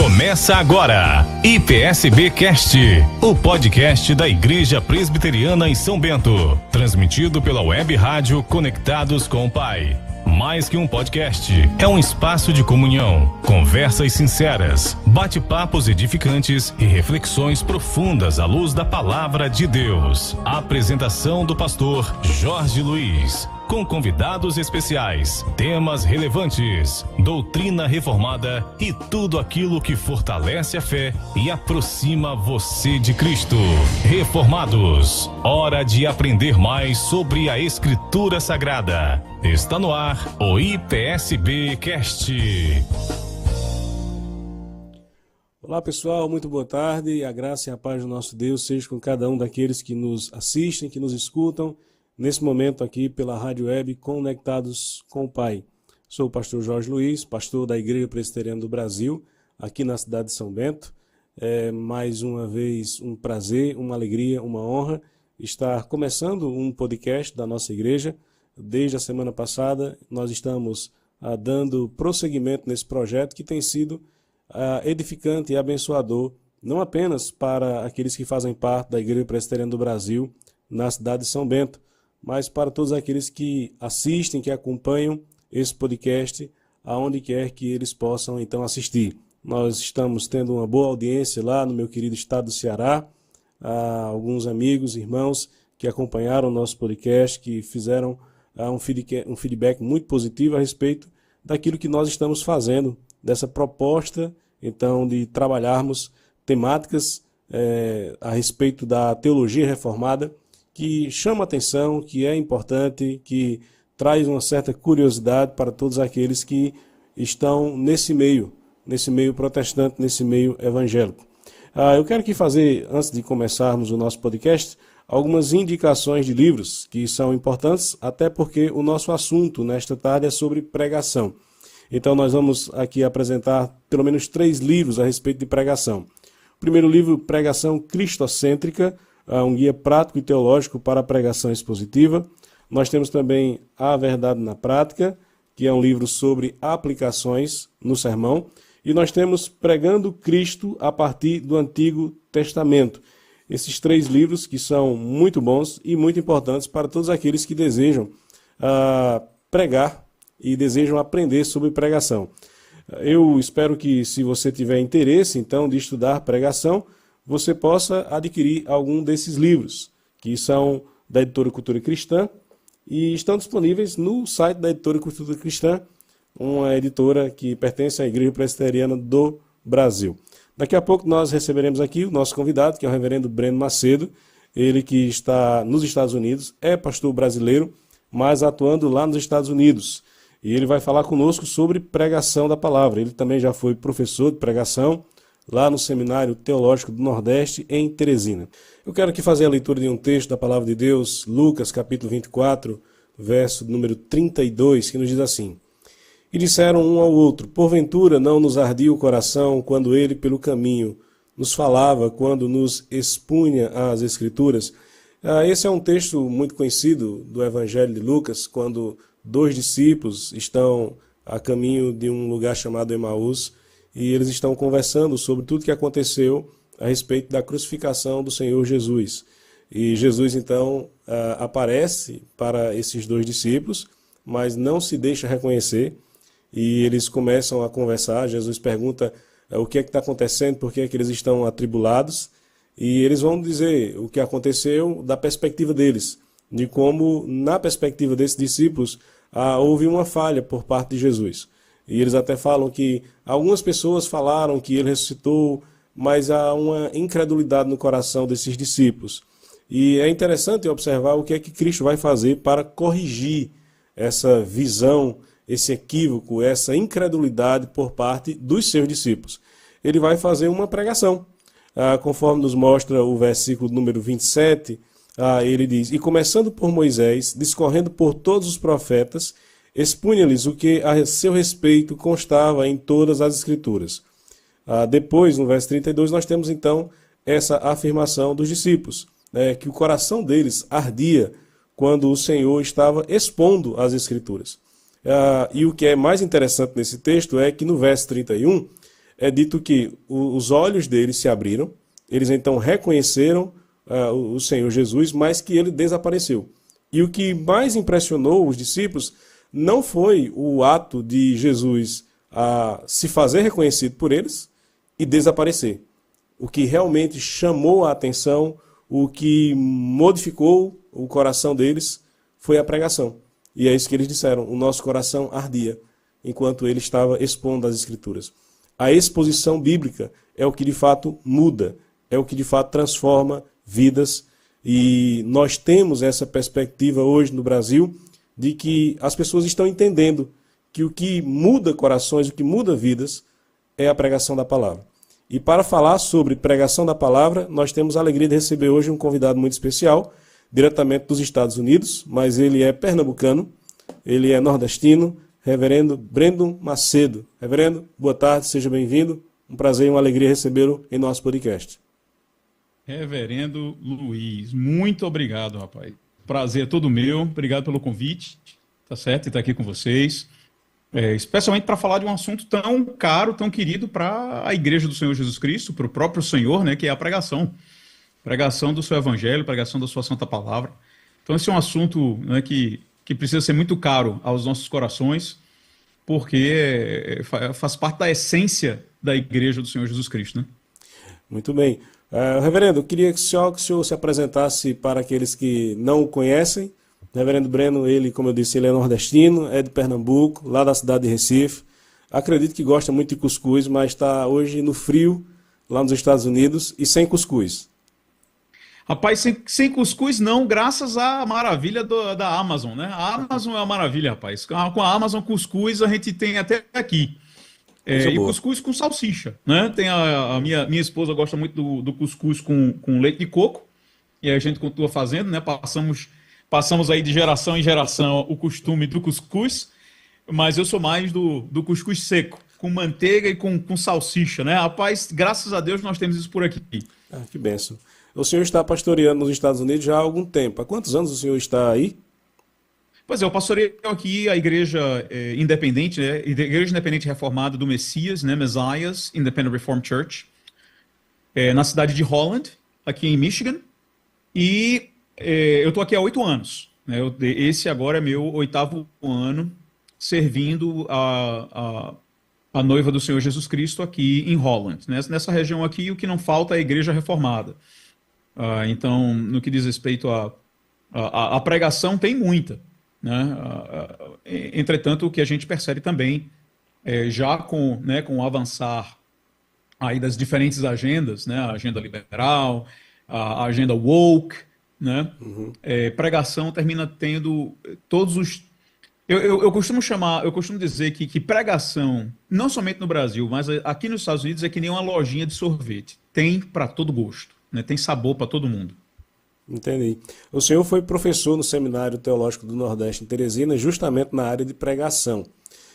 Começa agora, IPSB Cast, o podcast da Igreja Presbiteriana em São Bento, transmitido pela web rádio Conectados com o Pai. Mais que um podcast, é um espaço de comunhão, conversas sinceras, bate-papos edificantes e reflexões profundas à luz da Palavra de Deus. A apresentação do pastor Jorge Luiz, com convidados especiais, temas relevantes, doutrina reformada e tudo aquilo que fortalece a fé e aproxima você de Cristo. Reformados, hora de aprender mais sobre a Escritura Sagrada. Está no ar o IPSB Cast. Olá pessoal, muito boa tarde. A graça e a paz do nosso Deus seja com cada um daqueles que nos assistem, que nos escutam nesse momento aqui pela Rádio Web Conectados com o Pai. Sou o pastor Jorge Luiz, pastor da Igreja Presbiteriana do Brasil, aqui na cidade de São Bento. Mais uma vez um prazer, uma alegria, uma honra estar começando um podcast da nossa igreja. Desde a semana passada nós estamos dando prosseguimento nesse projeto que tem sido edificante e abençoador, não apenas para aqueles que fazem parte da Igreja Presbiteriana do Brasil na cidade de São Bento, mas para todos aqueles que assistem, que acompanham esse podcast, aonde quer que eles possam então assistir. Nós estamos tendo uma boa audiência lá no meu querido estado do Ceará, alguns amigos, irmãos que acompanharam o nosso podcast, que fizeram um feedback muito positivo a respeito daquilo que nós estamos fazendo, dessa proposta então de trabalharmos temáticas a respeito da teologia reformada, que chama atenção, que é importante, que traz uma certa curiosidade para todos aqueles que estão nesse meio protestante, nesse meio evangélico. Eu quero aqui fazer, antes de começarmos o nosso podcast, algumas indicações de livros que são importantes, até porque o nosso assunto nesta tarde é sobre pregação. Então nós vamos aqui apresentar pelo menos 3 livros a respeito de pregação. O primeiro livro, Pregação Cristocêntrica, um guia prático e teológico para a pregação expositiva. Nós temos também A Verdade na Prática, que é um livro sobre aplicações no sermão. E nós temos Pregando Cristo a partir do Antigo Testamento. Esses 3 livros que são muito bons e muito importantes para todos aqueles que desejam pregar e desejam aprender sobre pregação. Eu espero que, se você tiver interesse então de estudar pregação, você possa adquirir algum desses livros, que são da Editora Cultura Cristã e estão disponíveis no site da Editora Cultura Cristã, uma editora que pertence à Igreja Presbiteriana do Brasil. Daqui a pouco nós receberemos aqui o nosso convidado, que é o reverendo Breno Macedo, ele que está nos Estados Unidos, é pastor brasileiro, mas atuando lá nos Estados Unidos. E ele vai falar conosco sobre pregação da palavra. Ele também já foi professor de pregação lá no Seminário Teológico do Nordeste, em Teresina. Eu quero aqui fazer a leitura de um texto da Palavra de Deus, Lucas capítulo 24, verso número 32, que nos diz assim: E disseram um ao outro, porventura não nos ardia o coração quando ele pelo caminho nos falava, quando nos expunha as Escrituras? Esse é um texto muito conhecido do Evangelho de Lucas, quando 2 discípulos estão a caminho de um lugar chamado Emaús, e eles estão conversando sobre tudo que aconteceu a respeito da crucificação do Senhor Jesus. E Jesus, então, aparece para esses 2 discípulos, mas não se deixa reconhecer, e eles começam a conversar. Jesus pergunta o que é que está acontecendo, por que é que eles estão atribulados, e eles vão dizer o que aconteceu da perspectiva deles, de como, na perspectiva desses discípulos, houve uma falha por parte de Jesus. E eles até falam que algumas pessoas falaram que ele ressuscitou, mas há uma incredulidade no coração desses discípulos. E é interessante observar o que é que Cristo vai fazer para corrigir essa visão, esse equívoco, essa incredulidade por parte dos seus discípulos. Ele vai fazer uma pregação. Conforme nos mostra o versículo número 27, ele diz: E começando por Moisés, discorrendo por todos os profetas, expunha-lhes o que a seu respeito constava em todas as Escrituras. Depois, no verso 32, nós temos então essa afirmação dos discípulos, que o coração deles ardia quando o Senhor estava expondo as Escrituras. E o que é mais interessante nesse texto é que no verso 31, é dito que os olhos deles se abriram, eles então reconheceram o Senhor Jesus, mas que ele desapareceu. E o que mais impressionou os discípulos não foi o ato de Jesus se fazer reconhecido por eles e desaparecer. O que realmente chamou a atenção, o que modificou o coração deles foi a pregação. E é isso que eles disseram, o nosso coração ardia, enquanto ele estava expondo as Escrituras. A exposição bíblica é o que de fato muda, é o que de fato transforma vidas. E nós temos essa perspectiva hoje no Brasil de que as pessoas estão entendendo que o que muda corações, o que muda vidas é a pregação da palavra. E para falar sobre pregação da palavra, nós temos a alegria de receber hoje um convidado muito especial, diretamente dos Estados Unidos, mas ele é pernambucano, ele é nordestino, Reverendo Brandon Macedo. Reverendo, boa tarde, seja bem-vindo. Um prazer e uma alegria recebê-lo em nosso podcast. Reverendo Luiz, muito obrigado, rapaz. Prazer é todo meu, obrigado pelo convite, tá certo? E estar aqui com vocês, especialmente para falar de um assunto tão caro, tão querido para a Igreja do Senhor Jesus Cristo, para o próprio Senhor, né, que é a pregação. Pregação do seu Evangelho, pregação da sua Santa Palavra. Então esse é um assunto, né, que precisa ser muito caro aos nossos corações, porque faz parte da essência da Igreja do Senhor Jesus Cristo, né? Muito bem. Reverendo, eu queria que o senhor se apresentasse para aqueles que não o conhecem. O Reverendo Breno, ele, como eu disse, ele é nordestino, é de Pernambuco, lá da cidade de Recife. Acredito que gosta muito de cuscuz, mas está hoje no frio, lá nos Estados Unidos, e sem cuscuz. Rapaz, sem cuscuz não, graças à maravilha da Amazon, né? A Amazon é uma maravilha, rapaz. Com a Amazon cuscuz a gente tem até aqui. E cuscuz com salsicha, né? Tem a minha esposa gosta muito do cuscuz com leite de coco, e a gente continua fazendo, né? Passamos aí de geração em geração o costume do cuscuz, mas eu sou mais do cuscuz seco, com manteiga e com salsicha, né? Rapaz, graças a Deus nós temos isso por aqui. Ah, que bênção. O senhor está pastoreando nos Estados Unidos já há algum tempo. Há quantos anos o senhor está aí? Pois é, eu pastoreio aqui a igreja independente, né? Igreja Independente Reformada do Messias, né? Messiah's Independent Reformed Church, na cidade de Holland, aqui em Michigan. E eu estou aqui há 8 anos. Né? Esse agora é meu 8º ano servindo a noiva do Senhor Jesus Cristo aqui em Holland. Nessa região aqui, o que não falta é a igreja reformada. Então, no que diz respeito à pregação, tem muita. Né? Entretanto, o que a gente percebe também, já com o avançar aí das diferentes agendas, né? A agenda liberal, a agenda woke, né? Pregação termina tendo todos os... Eu costumo dizer que pregação, não somente no Brasil, mas aqui nos Estados Unidos é que nem uma lojinha de sorvete. Tem para todo gosto, né? Tem sabor para todo mundo. Entendi. O senhor foi professor no Seminário Teológico do Nordeste em Teresina, justamente na área de pregação.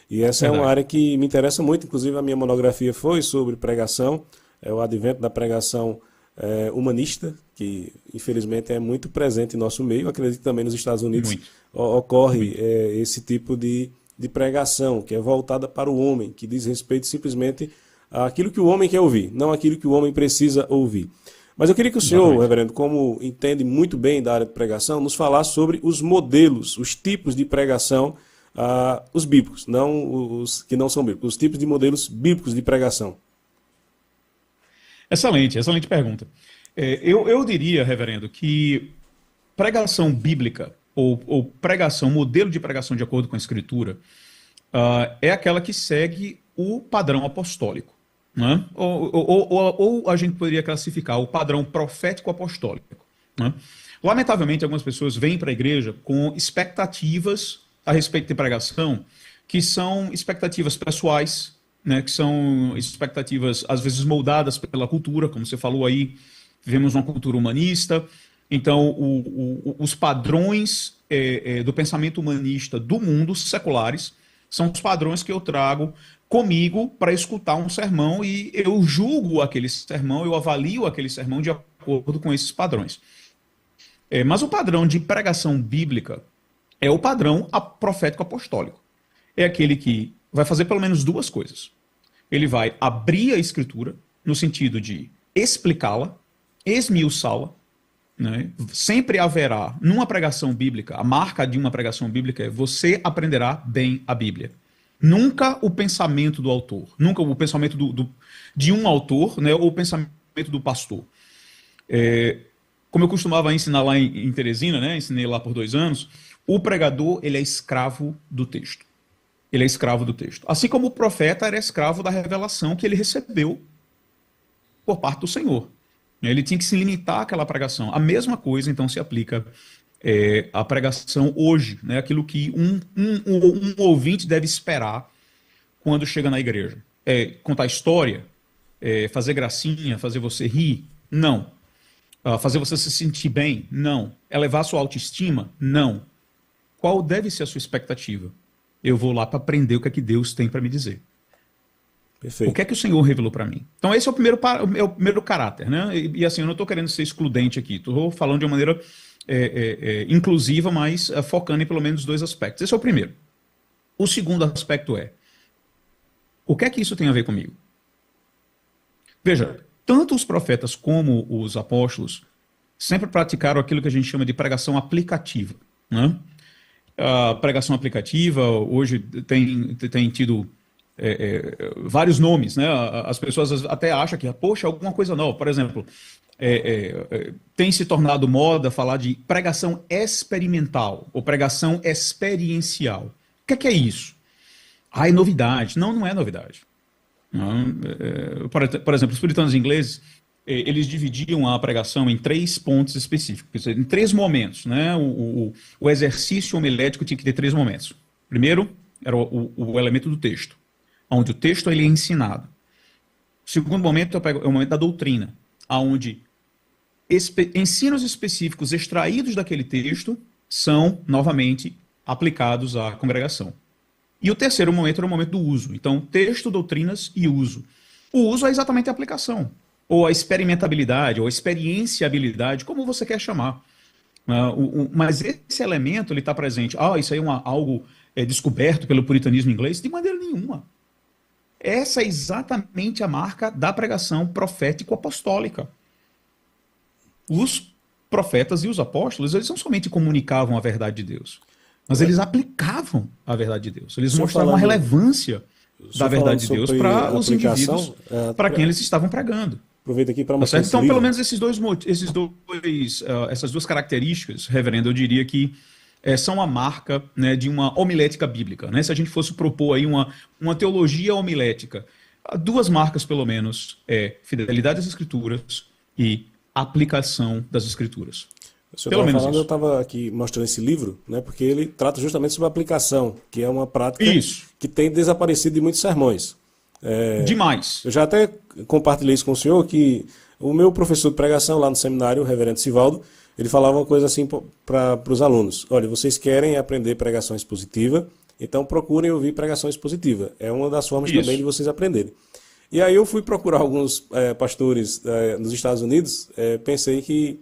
E essa é uma área que me interessa muito, inclusive a minha monografia foi sobre pregação, o advento da pregação humanista, que infelizmente é muito presente em nosso meio. Acredito que também nos Estados Unidos ocorre esse tipo de pregação, que é voltada para o homem, que diz respeito simplesmente àquilo que o homem quer ouvir, não aquilo que o homem precisa ouvir. Mas eu queria que o senhor, reverendo, como entende muito bem da área de pregação, nos falasse sobre os modelos, os tipos de pregação, os bíblicos, não os que não são bíblicos, os tipos de modelos bíblicos de pregação. Excelente pergunta. Eu diria, reverendo, que pregação bíblica ou pregação, modelo de pregação de acordo com a Escritura, é aquela que segue o padrão apostólico. Né? Ou a gente poderia classificar o padrão profético apostólico. Né? Lamentavelmente, algumas pessoas vêm para a igreja com expectativas a respeito de pregação que são expectativas pessoais, né? Que são expectativas, às vezes, moldadas pela cultura, como você falou aí, vivemos uma cultura humanista. Então, os padrões do pensamento humanista do mundo, seculares, são os padrões que eu trago comigo para escutar um sermão e eu julgo aquele sermão, eu avalio aquele sermão de acordo com esses padrões. Mas o padrão de pregação bíblica é o padrão profético apostólico. É aquele que vai fazer pelo menos duas coisas. Ele vai abrir a Escritura no sentido de explicá-la, esmiuçá-la, né? Sempre haverá, numa pregação bíblica, a marca de uma pregação bíblica é você aprenderá bem a Bíblia. Nunca o pensamento do autor, nunca o pensamento de um autor, né, ou o pensamento do pastor. Como eu costumava ensinar lá em Teresina, né, ensinei lá por 2 anos, o pregador ele é escravo do texto. Ele é escravo do texto. Assim como o profeta era escravo da revelação que ele recebeu por parte do Senhor. Ele tinha que se limitar àquela pregação. A mesma coisa, então, se aplica à pregação hoje, né? Aquilo que um ouvinte deve esperar quando chega na igreja. Contar história? Fazer gracinha? Fazer você rir? Não. Fazer você se sentir bem? Não. Elevar sua autoestima? Não. Qual deve ser a sua expectativa? Eu vou lá para aprender o que é que Deus tem para me dizer. Perfeito. O que é que o Senhor revelou para mim? Então esse é o primeiro caráter, né? E assim, eu não estou querendo ser excludente aqui, estou falando de uma maneira inclusiva, mas focando em pelo menos 2 aspectos. Esse é o primeiro. O segundo aspecto é, o que é que isso tem a ver comigo? Veja, tanto os profetas como os apóstolos sempre praticaram aquilo que a gente chama de pregação aplicativa, né? A pregação aplicativa hoje tem tido vários nomes, né? As pessoas até acham que, poxa, alguma coisa nova. Por exemplo, tem se tornado moda falar de pregação experimental ou pregação experiencial. O que é isso? É novidade. Não, não é novidade. Não, por exemplo, os puritanos ingleses, eles dividiam a pregação em 3 pontos específicos, em 3 momentos, né? O exercício homilético tinha que ter 3 momentos. Primeiro, era o elemento do texto, onde o texto ele é ensinado. O segundo momento é o momento da doutrina, onde ensinos específicos extraídos daquele texto são, novamente, aplicados à congregação. E o terceiro momento era o momento do uso. Então, texto, doutrinas e uso. O uso é exatamente a aplicação, ou a experimentabilidade, ou a experienciabilidade, como você quer chamar. Mas esse elemento está presente. Isso aí é algo descoberto pelo puritanismo inglês? De maneira nenhuma. Essa é exatamente a marca da pregação profético-apostólica. Os profetas e os apóstolos, eles não somente comunicavam a verdade de Deus, mas eles aplicavam a verdade de Deus. Eles mostravam a relevância da verdade de Deus para os indivíduos, para quem eles estavam pregando. Aproveita aqui para mostrar Então, pelo menos essas 2 características, reverendo, eu diria que são a marca, né, de uma homilética bíblica. Né? Se a gente fosse propor aí uma teologia homilética, 2 marcas, pelo menos, fidelidade às Escrituras e aplicação das Escrituras. Pelo menos falando, eu estava aqui mostrando esse livro, né, porque ele trata justamente sobre a aplicação, que é uma prática que tem desaparecido de muitos sermões. Demais. Eu já até compartilhei isso com o senhor, que o meu professor de pregação lá no seminário, o reverendo Sivaldo, ele falava uma coisa assim para os alunos: olha, vocês querem aprender pregação expositiva, então procurem ouvir pregação expositiva. É uma das formas também de vocês aprenderem. E aí eu fui procurar alguns pastores nos Estados Unidos, pensei que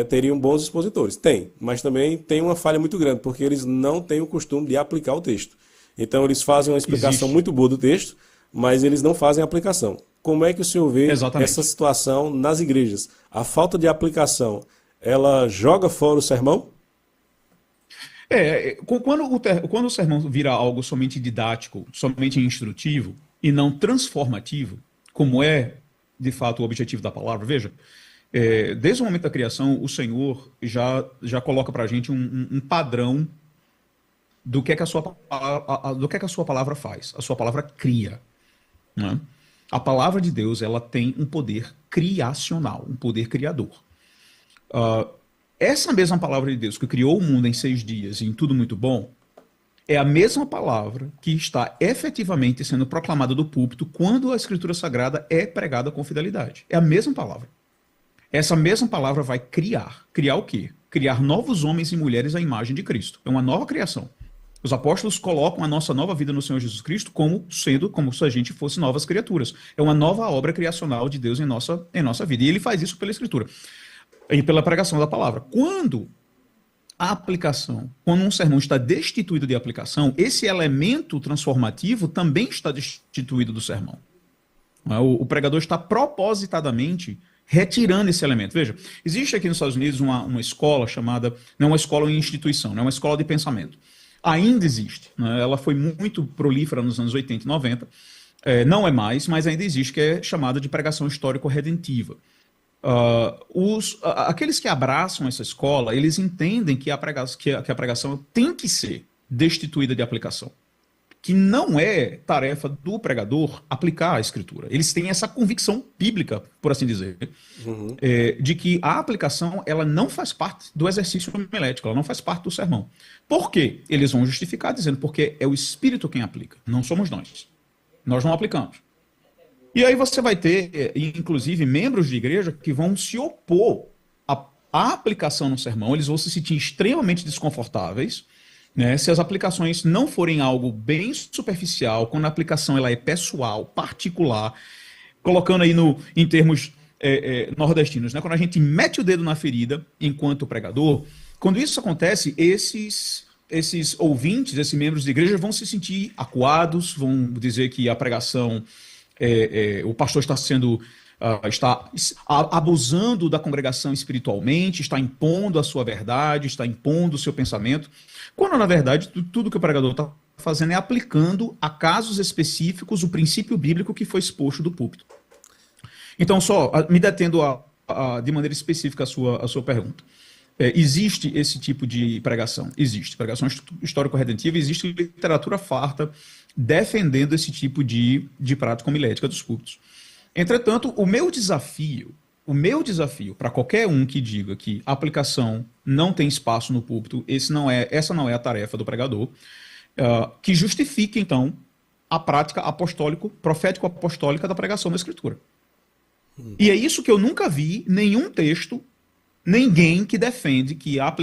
teriam bons expositores. Tem, mas também tem uma falha muito grande, porque eles não têm o costume de aplicar o texto. Então eles fazem uma explicação muito boa do texto, mas eles não fazem a aplicação. Como é que o senhor vê essa situação nas igrejas? A falta de aplicação, ela joga fora o sermão? Quando o sermão vira algo somente didático, somente instrutivo e não transformativo, como é, de fato, o objetivo da palavra, veja, desde o momento da criação, o Senhor já coloca para a gente um padrão do que é que a sua palavra faz. A sua palavra cria. Né? A palavra de Deus, ela tem um poder criacional, um poder criador. Essa mesma palavra de Deus que criou o mundo em 6 dias e em tudo muito bom, é a mesma palavra que está efetivamente sendo proclamada do púlpito quando a Escritura Sagrada é pregada com fidelidade. É a mesma palavra. Essa mesma palavra vai criar. Criar o quê? Criar novos homens e mulheres à imagem de Cristo. É uma nova criação. Os apóstolos colocam a nossa nova vida no Senhor Jesus Cristo como se a gente fosse novas criaturas. É uma nova obra criacional de Deus em nossa vida. E ele faz isso pela Escritura e pela pregação da palavra. Quando a aplicação, quando um sermão está destituído de aplicação, esse elemento transformativo também está destituído do sermão. O pregador está propositadamente retirando esse elemento. Veja, existe aqui nos Estados Unidos uma escola chamada, não é uma escola ou instituição, não é uma escola de pensamento. Ainda existe, né? Ela foi muito prolífera nos anos 80 e 90, não é mais, mas ainda existe, que é chamada de pregação histórico-redentiva. Aqueles que abraçam essa escola, eles entendem que a pregação tem que ser destituída de aplicação. Que não é tarefa do pregador aplicar a Escritura. Eles têm essa convicção bíblica, por assim dizer, de que a aplicação ela não faz parte do exercício homilético, ela não faz parte do sermão. Por quê? Eles vão justificar dizendo porque é o Espírito quem aplica, não somos nós. Nós não aplicamos. E aí você vai ter, inclusive, membros de igreja que vão se opor à aplicação no sermão, eles vão se sentir extremamente desconfortáveis, né, se as aplicações não forem algo bem superficial, quando a aplicação ela é pessoal, particular, colocando aí em termos nordestinos, né, quando a gente mete o dedo na ferida enquanto pregador, quando isso acontece, esses ouvintes, esses membros de igreja vão se sentir acuados, vão dizer que a pregação, o pastor está abusando da congregação espiritualmente, está impondo a sua verdade, está impondo o seu pensamento, quando na verdade tudo que o pregador está fazendo é aplicando a casos específicos o princípio bíblico que foi exposto do púlpito. Então, só me detendo de maneira específica a sua pergunta. Existe esse tipo de pregação? Existe. Pregação histórico-redentiva, existe literatura farta defendendo esse tipo de prática homilética dos púlpitos. Entretanto, o meu desafio para qualquer um que diga que a aplicação não tem espaço no púlpito, essa não é a tarefa do pregador, que justifique, então, a prática profético-apostólica da pregação da Escritura. E é isso que eu nunca vi nenhum texto, ninguém que defende que a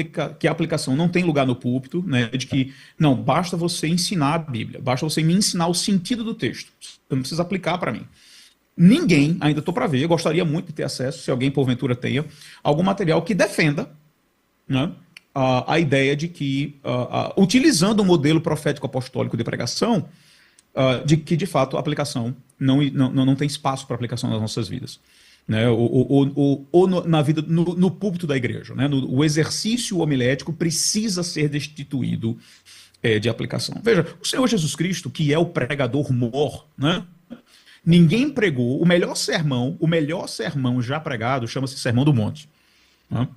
aplicação não tem lugar no púlpito, né, de que, não, basta você ensinar a Bíblia, basta você me ensinar o sentido do texto, você não precisa aplicar para mim. Ninguém, ainda estou para ver, eu gostaria muito de ter acesso, se alguém porventura tenha, algum material que defenda, né, a ideia de que, utilizando o modelo profético-apostólico de pregação, de que, de fato, a aplicação não tem espaço para aplicação nas nossas vidas. Né, ou na vida, no púlpito da igreja. Né, o exercício homilético precisa ser destituído de aplicação. Veja, o Senhor Jesus Cristo, que é o pregador mor, né, ninguém pregou, o melhor sermão já pregado chama-se Sermão do Monte. Né,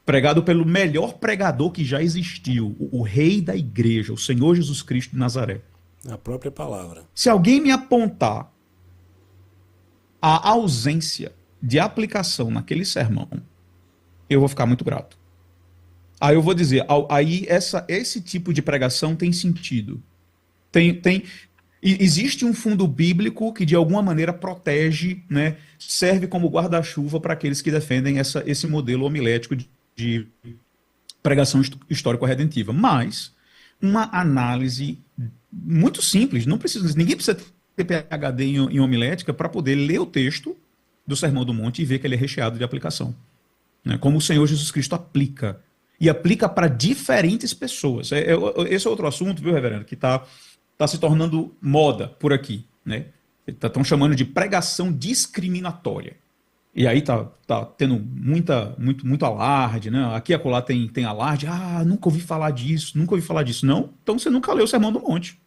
pregado pelo melhor pregador que já existiu, o rei da igreja, o Senhor Jesus Cristo de Nazaré. A própria palavra. Se alguém me apontar a ausência de aplicação naquele sermão, eu vou ficar muito grato. Aí eu vou dizer, aí esse tipo de pregação tem sentido. Existe um fundo bíblico que de alguma maneira protege, né, serve como guarda-chuva para aqueles que defendem esse modelo homilético de pregação histórico-redentiva. Mas uma análise muito simples, ninguém precisa ter PhD em homilética para poder ler o texto do Sermão do Monte e ver que ele é recheado de aplicação. Né? Como o Senhor Jesus Cristo aplica. E aplica para diferentes pessoas. Esse é outro assunto, viu, reverendo, que está se tornando moda por aqui. Né? Estão chamando de pregação discriminatória. E aí tá tendo muito alarde. Né? Aqui e acolá tem alarde. Nunca ouvi falar disso. Não? Então você nunca leu o Sermão do Monte.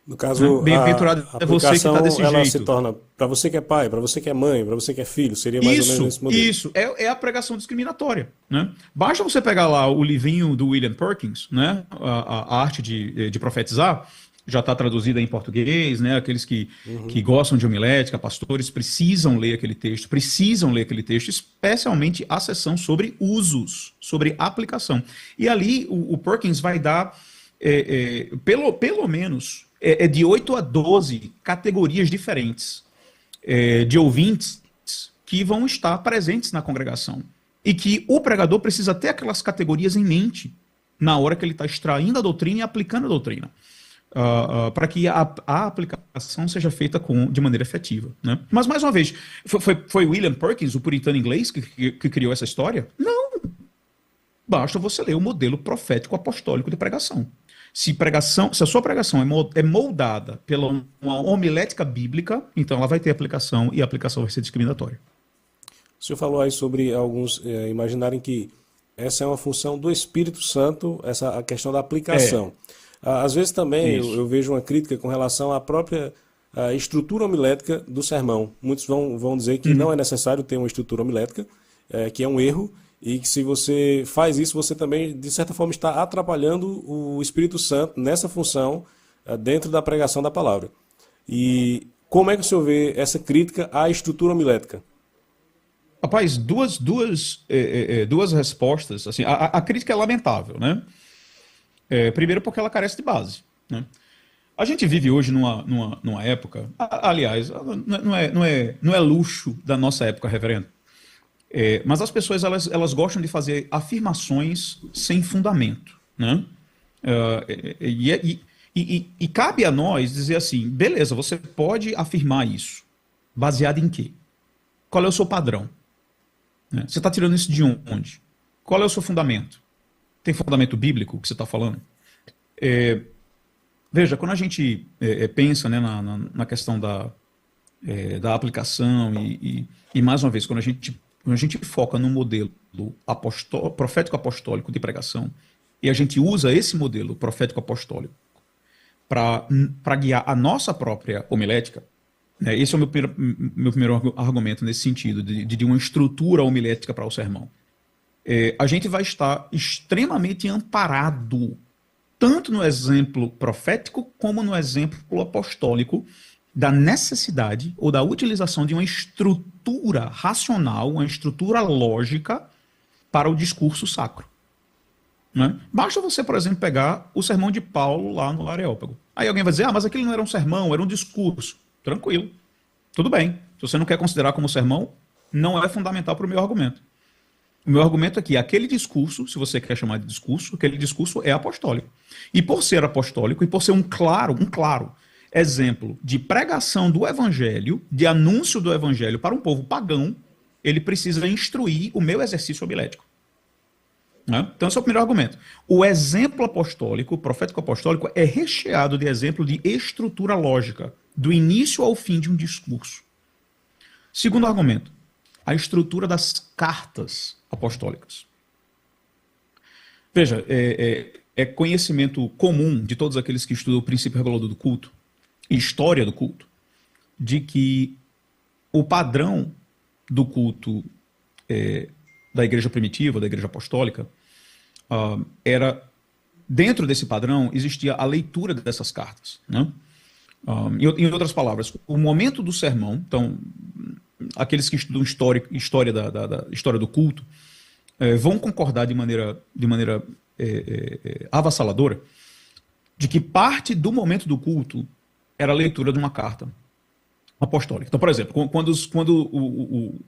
No caso, bem-aventurado é você que está desse ela jeito. Se torna, para você que é pai, para você que é mãe, para você que é filho, seria mais ou menos esse modelo. Isso, é a pregação discriminatória. Né? Basta você pegar lá o livrinho do William Perkins, né? a arte de profetizar, já está traduzida em português, né? Aqueles que gostam de homilética, pastores, precisam ler aquele texto, especialmente a seção sobre usos, sobre aplicação. E ali o Perkins vai dar, pelo menos, de 8 a 12 categorias diferentes de ouvintes que vão estar presentes na congregação. E que o pregador precisa ter aquelas categorias em mente na hora que ele está extraindo a doutrina e aplicando a doutrina. Para que a aplicação seja feita de maneira efetiva. Né? Mas, mais uma vez, foi William Perkins, o puritano inglês, que criou essa história? Não. Basta você ler o modelo profético apostólico de pregação. Se a sua pregação é moldada pela uma homilética bíblica, então ela vai ter aplicação e a aplicação vai ser discriminatória. O senhor falou aí sobre alguns imaginarem que essa é uma função do Espírito Santo, a questão da aplicação. Às vezes também eu vejo uma crítica com relação à própria estrutura homilética do sermão. Muitos vão dizer que não é necessário ter uma estrutura homilética, que é um erro, e que se você faz isso, você também, de certa forma, está atrapalhando o Espírito Santo nessa função dentro da pregação da palavra. E como é que o senhor vê essa crítica à estrutura homilética? Rapaz, duas respostas. Assim, a crítica é lamentável, né? Primeiro porque ela carece de base, né? A gente vive hoje numa época, aliás, não é luxo da nossa época, reverendo. Mas as pessoas elas gostam de fazer afirmações sem fundamento, né? E cabe a nós dizer assim, beleza, você pode afirmar isso, baseado em quê? Qual é o seu padrão? Você está tirando isso de onde? Qual é o seu fundamento? Tem fundamento bíblico que você está falando? Veja, quando a gente pensa, né, na questão da aplicação e mais uma vez, quando a gente foca no modelo profético apostólico de pregação e a gente usa esse modelo profético apostólico para guiar a nossa própria homilética, né, esse é o meu primeiro argumento nesse sentido, de uma estrutura homilética para o sermão. A gente vai estar extremamente amparado, tanto no exemplo profético como no exemplo apostólico, da necessidade ou da utilização de uma estrutura racional, uma estrutura lógica para o discurso sacro. Né? Basta você, por exemplo, pegar o sermão de Paulo lá no Areópago. Aí alguém vai dizer, mas aquilo não era um sermão, era um discurso. Tranquilo, tudo bem. Se você não quer considerar como sermão, não é fundamental para o meu argumento. O meu argumento é que aquele discurso, se você quer chamar de discurso, aquele discurso é apostólico. E por ser apostólico e por ser um claro exemplo de pregação do evangelho, de anúncio do evangelho para um povo pagão, ele precisa instruir o meu exercício homilético. Né? Então esse é o primeiro argumento. O exemplo apostólico, o profético apostólico, é recheado de exemplo de estrutura lógica, do início ao fim de um discurso. Segundo argumento, a estrutura das cartas apostólicas. Veja, é conhecimento comum de todos aqueles que estudam o princípio regulador do culto, história do culto, de que o padrão do culto da igreja primitiva, da igreja apostólica, era, dentro desse padrão, existia a leitura dessas cartas. Né? Em outras palavras, o momento do sermão, então, aqueles que estudam história da história do culto, vão concordar de maneira avassaladora de que parte do momento do culto era a leitura de uma carta apostólica. Então, por exemplo, quando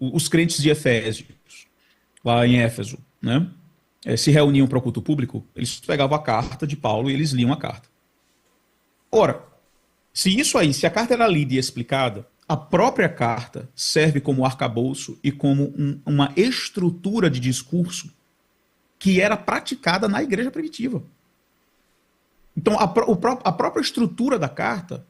os crentes de Efésios, lá em Éfeso, né, se reuniam para o culto público, eles pegavam a carta de Paulo e eles liam a carta. Ora, se a carta era lida e explicada, a própria carta serve como arcabouço e como uma estrutura de discurso que era praticada na igreja primitiva. Então, a própria estrutura da carta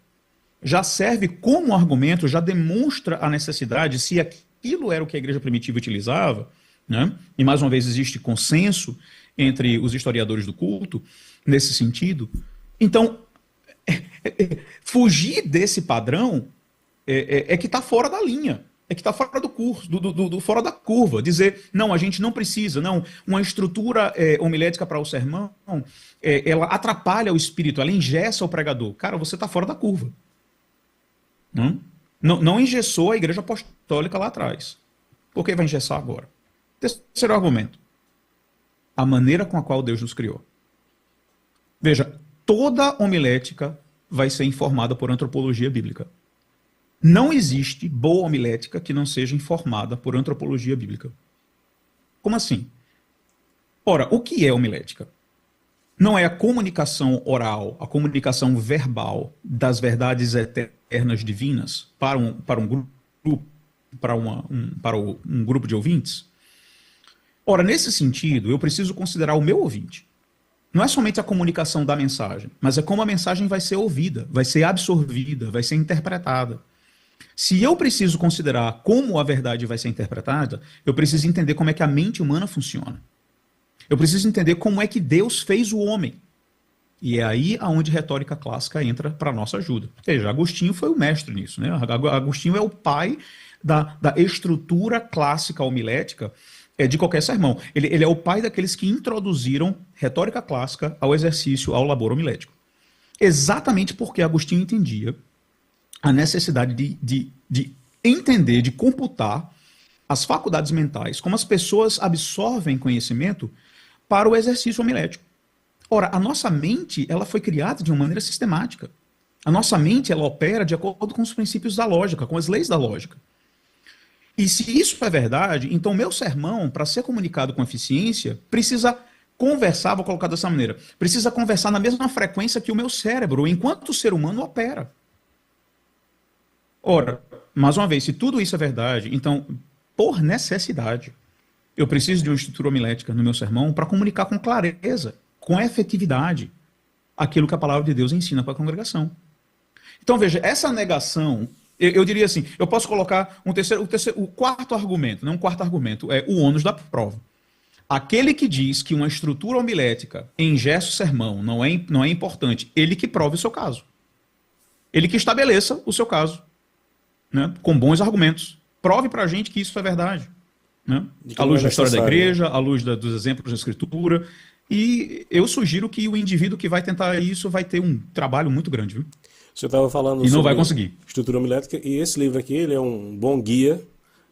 já serve como argumento, já demonstra a necessidade, se aquilo era o que a igreja primitiva utilizava, né? E mais uma vez existe consenso entre os historiadores do culto nesse sentido. Então, fugir desse padrão é que está fora da linha, é que está fora do curso, fora da curva. Dizer, não, a gente não precisa, não, uma estrutura homilética para o sermão, ela atrapalha o espírito, ela engessa o pregador. Cara, você está fora da curva. Não engessou a igreja apostólica lá atrás. Por que vai engessar agora? Terceiro argumento. A maneira com a qual Deus nos criou. Veja, toda homilética vai ser informada por antropologia bíblica. Não existe boa homilética que não seja informada por antropologia bíblica. Como assim? Ora, o que é homilética? Não é a comunicação oral, a comunicação verbal das verdades eternas divinas para um grupo de ouvintes? Ora, nesse sentido, eu preciso considerar o meu ouvinte. Não é somente a comunicação da mensagem, mas é como a mensagem vai ser ouvida, vai ser absorvida, vai ser interpretada. Se eu preciso considerar como a verdade vai ser interpretada, eu preciso entender como é que a mente humana funciona. Eu preciso entender como é que Deus fez o homem. E é aí aonde retórica clássica entra para a nossa ajuda. Ou seja, Agostinho foi o mestre nisso, né? Agostinho é o pai da estrutura clássica homilética de qualquer sermão. Ele é o pai daqueles que introduziram retórica clássica ao exercício, ao labor homilético. Exatamente porque Agostinho entendia a necessidade de entender, de computar as faculdades mentais, como as pessoas absorvem conhecimento para o exercício homilético. Ora, a nossa mente, ela foi criada de uma maneira sistemática. A nossa mente, ela opera de acordo com os princípios da lógica, com as leis da lógica. E se isso é verdade, então meu sermão, para ser comunicado com eficiência, precisa conversar, vou colocar dessa maneira, precisa conversar na mesma frequência que o meu cérebro, enquanto o ser humano opera. Ora, mais uma vez, se tudo isso é verdade, então, por necessidade, eu preciso de uma estrutura homilética no meu sermão para comunicar com clareza, com efetividade, aquilo que a palavra de Deus ensina para a congregação. Então, veja, essa negação, eu diria assim, eu posso colocar o quarto argumento, não um quarto argumento, é o ônus da prova. Aquele que diz que uma estrutura homilética em gesto sermão não é importante, ele que prove o seu caso. Ele que estabeleça o seu caso, né, com bons argumentos. Prove para a gente que isso é verdade. Né? À luz da história da igreja, à luz dos exemplos da escritura. E eu sugiro que o indivíduo que vai tentar isso vai ter um trabalho muito grande. Viu? O senhor estava falando e não sobre vai conseguir. Estrutura homilética, e esse livro aqui ele é um bom guia,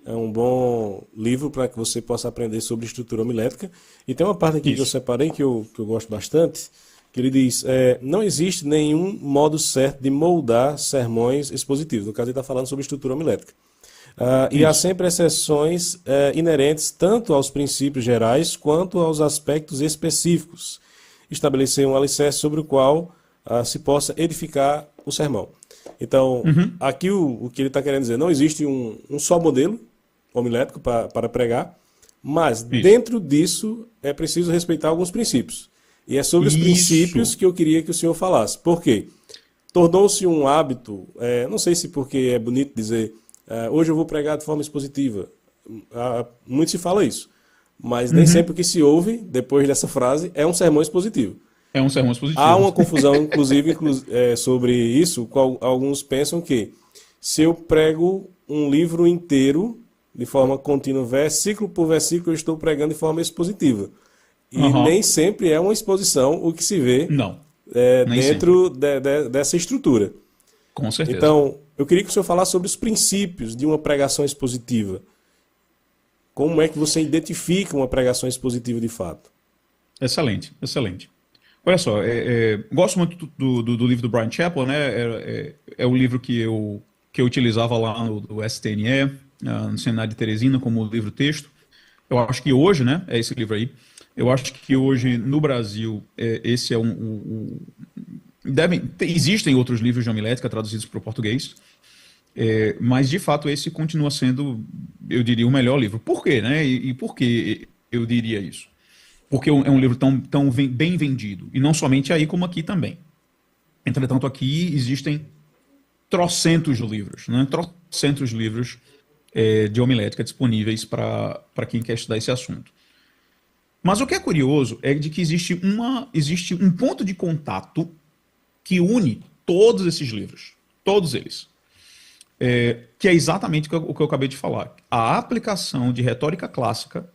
é um bom livro para que você possa aprender sobre estrutura homilética. E tem uma parte aqui que eu separei que eu gosto bastante, que ele diz, não existe nenhum modo certo de moldar sermões expositivos. No caso, ele está falando sobre estrutura homilética. E há sempre exceções inerentes tanto aos princípios gerais quanto aos aspectos específicos. Estabelecer um alicerce sobre o qual se possa edificar o sermão. Então, aqui o que ele está querendo dizer, não existe um só modelo homilético para pregar, mas dentro disso é preciso respeitar alguns princípios. E é sobre os princípios que eu queria que o senhor falasse. Por quê? Tornou-se um hábito, não sei se porque é bonito dizer, hoje eu vou pregar de forma expositiva. Muito se fala isso. Mas nem sempre o que se ouve, depois dessa frase, é um sermão expositivo. É um sermão expositivo. Há uma confusão, inclusive, sobre isso. Alguns pensam que se eu prego um livro inteiro, de forma contínua, versículo por versículo, eu estou pregando de forma expositiva. E nem sempre é uma exposição o que se vê dentro dessa estrutura. Com certeza. Então, eu queria que o senhor falasse sobre os princípios de uma pregação expositiva. Como é que você identifica uma pregação expositiva de fato? Excelente, excelente. Olha só, gosto muito do livro do Bryan Chapell, né? É o livro que eu utilizava lá no STNE, no Seminário de Teresina, como livro-texto. Eu acho que hoje, né, é esse livro aí, eu acho que hoje no Brasil esse é existem outros livros de homilética traduzidos para o português, mas de fato esse continua sendo, eu diria, o melhor livro. Por quê, né? E por que eu diria isso? Porque é um livro tão bem vendido. E não somente aí, como aqui também. Entretanto, aqui existem trocentos livros, né? Trocentos livros de homilética disponíveis para quem quer estudar esse assunto. Mas o que é curioso é de que existe um ponto de contato que une todos esses livros. Todos eles. Que é exatamente o que eu acabei de falar. A aplicação de retórica clássica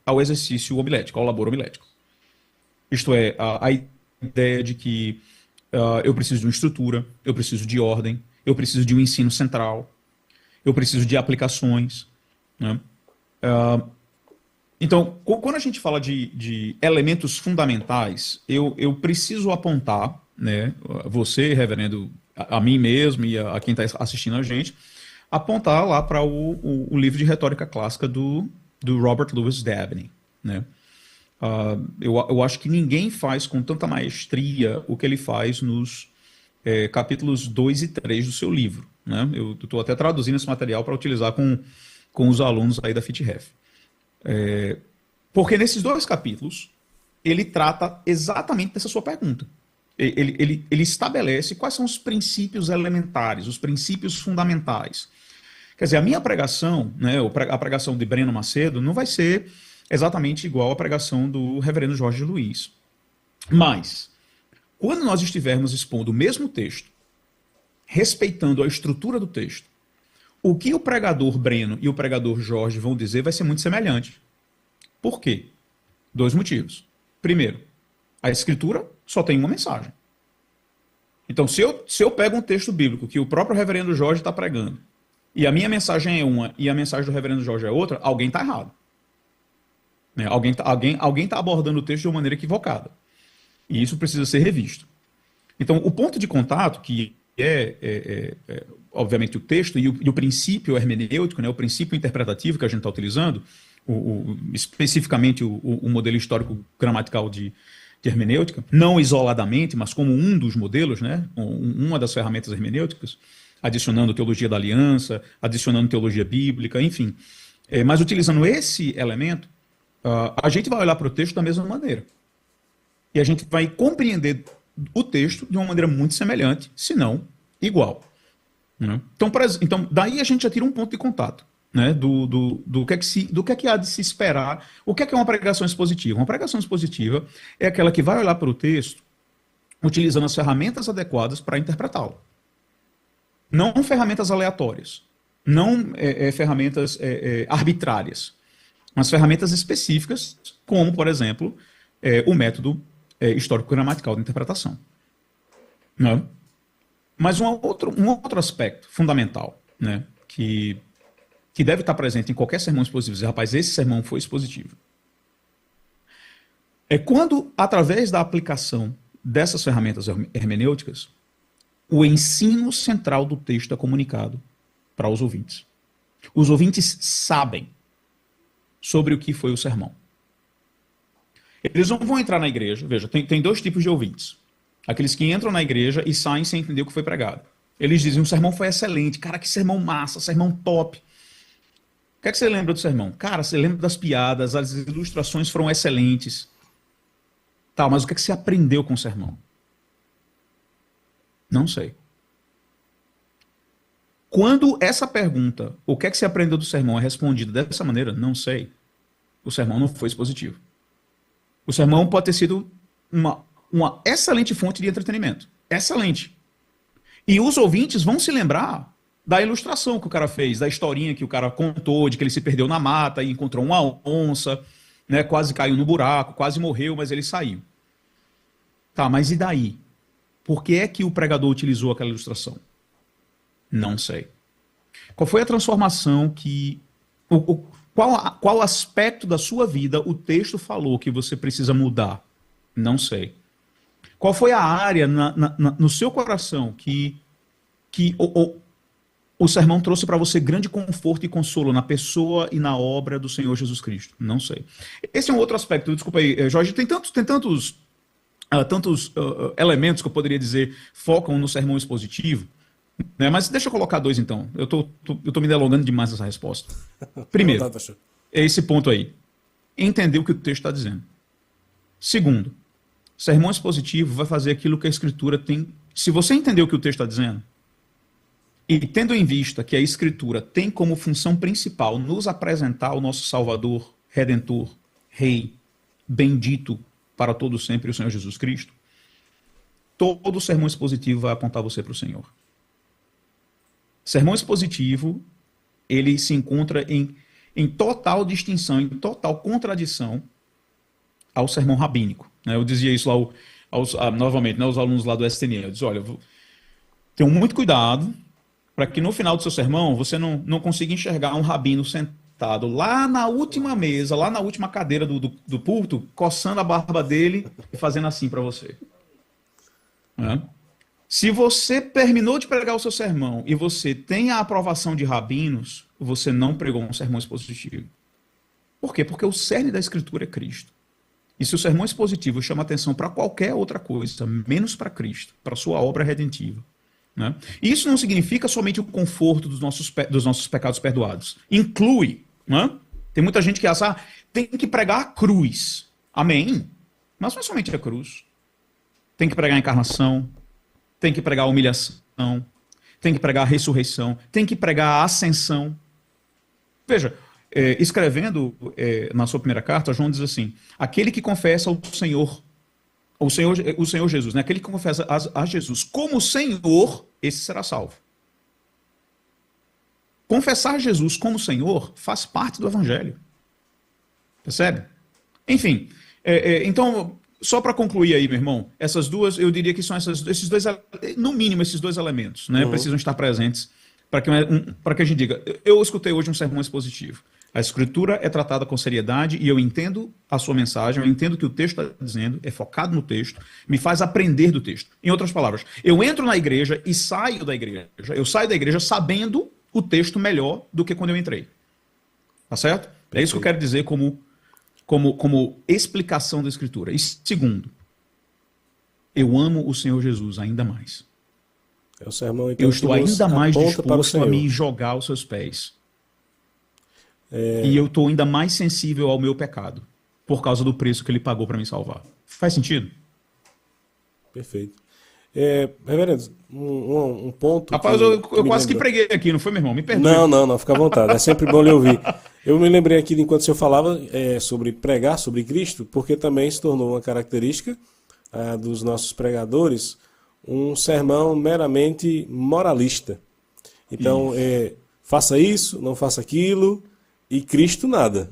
ao exercício homilético, ao labor homilético. Isto é, a ideia de que eu preciso de uma estrutura, eu preciso de ordem, eu preciso de um ensino central, eu preciso de aplicações. Né? Então, quando a gente fala de elementos fundamentais, eu preciso apontar, né, você, reverendo, a mim mesmo e a quem está assistindo a gente, apontar lá para o livro de retórica clássica do Robert Louis Dabney, né? Eu acho que ninguém faz com tanta maestria o que ele faz nos capítulos 2 e 3 do seu livro, né? Eu estou até traduzindo esse material para utilizar com os alunos aí da FitRef. Porque nesses 2 capítulos, ele trata exatamente dessa sua pergunta. Ele estabelece quais são os princípios elementares, os princípios fundamentais. Quer dizer, a minha pregação, né, a pregação de Breno Macedo, não vai ser exatamente igual à pregação do reverendo Jorge Luiz. Mas, quando nós estivermos expondo o mesmo texto, respeitando a estrutura do texto, o que o pregador Breno e o pregador Jorge vão dizer vai ser muito semelhante. Por quê? 2 motivos. Primeiro, a Escritura só tem uma mensagem. Então, se eu pego um texto bíblico que o próprio reverendo Jorge está pregando, e a minha mensagem é uma e a mensagem do reverendo Jorge é outra, alguém está errado. Né? Alguém tá abordando o texto de uma maneira equivocada. E isso precisa ser revisto. Então, o ponto de contato, que obviamente, o texto e o princípio hermenêutico, né, o princípio interpretativo que a gente está utilizando, especificamente o modelo histórico gramatical de hermenêutica, não isoladamente, mas como um dos modelos, né, uma das ferramentas hermenêuticas, adicionando teologia da aliança, adicionando teologia bíblica, enfim. Mas utilizando esse elemento, a gente vai olhar para o texto da mesma maneira. E a gente vai compreender o texto de uma maneira muito semelhante, se não igual. Né? Então, daí a gente já tira um ponto de contato, né, do que é que há de se esperar. O que é uma pregação expositiva? Uma pregação expositiva é aquela que vai olhar para o texto utilizando as ferramentas adequadas para interpretá-lo. Não ferramentas aleatórias, não ferramentas arbitrárias, mas ferramentas específicas, como, por exemplo, o método histórico-gramatical de interpretação. Né? Mas um outro aspecto fundamental, né, que deve estar presente em qualquer sermão expositivo, dizer, rapaz, esse sermão foi expositivo, é quando, através da aplicação dessas ferramentas hermenêuticas, o ensino central do texto é comunicado para os ouvintes. Os ouvintes sabem sobre o que foi o sermão. Eles não vão entrar na igreja, veja, tem 2 tipos de ouvintes. Aqueles que entram na igreja e saem sem entender o que foi pregado. Eles dizem, o sermão foi excelente, cara, que sermão massa, sermão top. O que é que você lembra do sermão? Cara, você lembra das piadas, as ilustrações foram excelentes. Tá, mas o que é que você aprendeu com o sermão? Não sei. Quando essa pergunta, o que é que você aprendeu do sermão, é respondida dessa maneira, não sei, o sermão não foi expositivo. O sermão pode ter sido uma excelente fonte de entretenimento. Excelente. E os ouvintes vão se lembrar da ilustração que o cara fez, da historinha que o cara contou, de que ele se perdeu na mata e encontrou uma onça, né, quase caiu no buraco, quase morreu, mas ele saiu. Tá, mas e daí? Por que é que o pregador utilizou aquela ilustração? Não sei. Qual foi a transformação que... Qual aspecto da sua vida o texto falou que você precisa mudar? Não sei. Qual foi a área no seu coração que o sermão trouxe para você grande conforto e consolo na pessoa e na obra do Senhor Jesus Cristo? Não sei. Esse é um outro aspecto. Desculpa aí, Jorge, tem tantos elementos que eu poderia dizer focam no sermão expositivo, né? Mas deixa eu colocar 2 então. Eu tô me delongando demais nessa resposta. Primeiro, é esse ponto aí. Entender o que o texto está dizendo. Segundo, sermão expositivo vai fazer aquilo que a Escritura tem. Se você entender o que o texto está dizendo, e tendo em vista que a Escritura tem como função principal nos apresentar o nosso Salvador, Redentor, Rei, bendito para todo sempre o Senhor Jesus Cristo, todo sermão expositivo vai apontar você para o Senhor. Sermão expositivo, ele se encontra em total distinção, em total contradição ao sermão rabínico. Né? Eu dizia isso lá, novamente, né, os alunos lá do STN. Eu disse, olha, tenham muito cuidado para que no final do seu sermão você não consiga enxergar um rabino sentado lá na última mesa, lá na última cadeira do púlpito, coçando a barba dele e fazendo assim para você. Né? Se você terminou de pregar o seu sermão e você tem a aprovação de rabinos, você não pregou um sermão expositivo. Por quê? Porque o cerne da Escritura é Cristo. E se o sermão expositivo chama atenção para qualquer outra coisa, menos para Cristo, para a sua obra redentiva, né? E isso não significa somente o conforto dos nossos pecados perdoados. Inclui, né, Tem muita gente que acha, tem que pregar a cruz. Amém. Mas não é somente a cruz. Tem que pregar a encarnação, tem que pregar a humilhação, tem que pregar a ressurreição, tem que pregar a ascensão. Veja, escrevendo na sua primeira carta, João diz assim, aquele que confessa o Senhor Jesus, né? Aquele que confessa a Jesus como Senhor, esse será salvo. Confessar Jesus como Senhor faz parte do Evangelho. Percebe? Enfim, então, só para concluir aí, meu irmão, essas duas, eu diria que são esses dois, no mínimo, esses dois elementos, né? Precisam estar presentes para que a gente diga, eu escutei hoje um sermão expositivo. A Escritura é tratada com seriedade e eu entendo a sua mensagem, eu entendo o que o texto está dizendo, é focado no texto, me faz aprender do texto. Em outras palavras, eu entro na igreja e saio da igreja. Eu saio da igreja sabendo o texto melhor do que quando eu entrei. Tá certo? É isso que eu quero dizer como explicação da Escritura. E segundo, eu amo o Senhor Jesus ainda mais. É o sermão, então, eu estou ainda mais disposto a me jogar aos seus pés. E eu estou ainda mais sensível ao meu pecado, por causa do preço que ele pagou para me salvar. Faz sentido? Perfeito. Reverendo, um ponto... Rapaz, eu quase que preguei aqui, não foi, meu irmão? Me perdoe. Não, fica à vontade. É sempre bom lhe ouvir. Eu me lembrei aqui, enquanto o senhor falava sobre pregar sobre Cristo, porque também se tornou uma característica dos nossos pregadores, um sermão meramente moralista. Então, faça isso, não faça aquilo, e Cristo nada.